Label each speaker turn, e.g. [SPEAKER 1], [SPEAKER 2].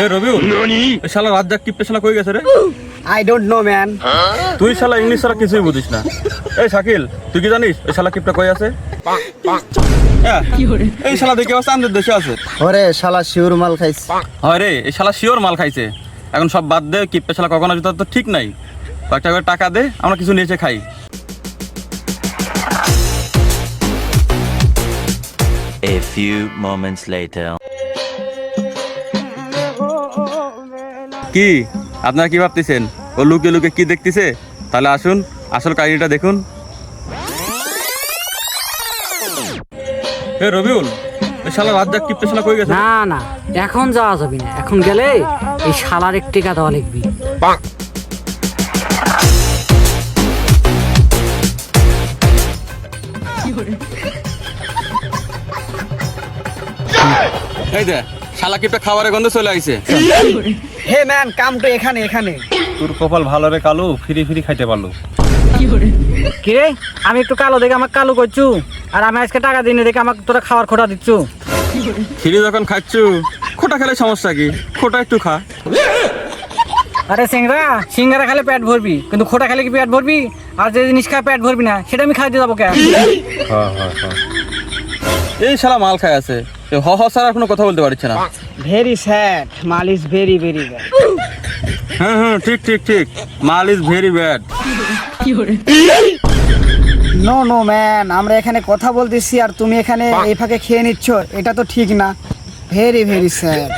[SPEAKER 1] এ রবিউল, এই শালা রাজ্জাক কিপটে শালা কই গেছে রে?
[SPEAKER 2] I don't know, man.
[SPEAKER 1] তুই শালা ইংলিশ ছাড়া কিছুই বুঝিস না। এই শাকিল, তুই কি জানিস এই শালা কিপটা কই আছে? এই শালা দেখে আছে আমাদের দেশে আছে।
[SPEAKER 2] ওরে শালা শিওর মাল খাইছ।
[SPEAKER 1] হয় রে, এই শালা শিওর মাল খাইছে। এখন সব বাদ দে, কিপটে শালা কখনো জুতা তো ঠিক নাই। কয়েকটা করে টাকা দে, আমরা কিছু নিয়ে এসে খাই।
[SPEAKER 3] A few moments later.
[SPEAKER 1] কি আপনারা কি ভাবতেছেন ও লুকে লুকে কি দেখতেছে? তাহলে আসুন আসল কাহিনীটা দেখুন। এ রবিউল, এই শালা রাজ্জাক কিপটে শালা কই গেছে?
[SPEAKER 4] না না, এখন যাওয়া যাবে না। এখন গেলে এই শালার এক টিকা দেওয়া লিখবি।
[SPEAKER 1] এই দে শালা কিপটা খাবারের গন্ধ চলে আইছে।
[SPEAKER 2] হে ম্যান, কাম তো এখানে।
[SPEAKER 1] তোর কপাল ভালো রে কালু, ফ্রি ফ্রি খাইতে পারলো।
[SPEAKER 4] কি রে, আমি একটু কালো দেখে আমাকে কালো করছু, আর আমি আজকে টাকা দিনে দেখে আমাকে তোরা খাওয়ার খোটা দিচ্ছু।
[SPEAKER 1] ফ্রি যখন খাচ্ছু, খোটা খেলে সমস্যা কি? খোটা একটু খা।
[SPEAKER 4] আরে সিঙ্গারা খেলে পেট ভরবি, কিন্তু খোটা খেলে কি পেট ভরবি? আর যে জিনিস খায় পেট ভরবি না, সেটা আমি খাইতে যাবো কেন?
[SPEAKER 1] এই শালা মাল খায় আছে, হ হ স্যার আর কোনো কথা বলতে পারছে না।
[SPEAKER 2] ভেরি স্যাড, মাল ইজ ভেরি ভেরি ব্যাড।
[SPEAKER 1] হ্যাঁ ঠিক ঠিক ঠিক, মাল is very bad.
[SPEAKER 2] No man, আমরা এখানে কথা বলতেছি আর তুমি এখানে এই ফাঁকে খেয়ে নিচ্ছ, এটা তো ঠিক না। Very very sad.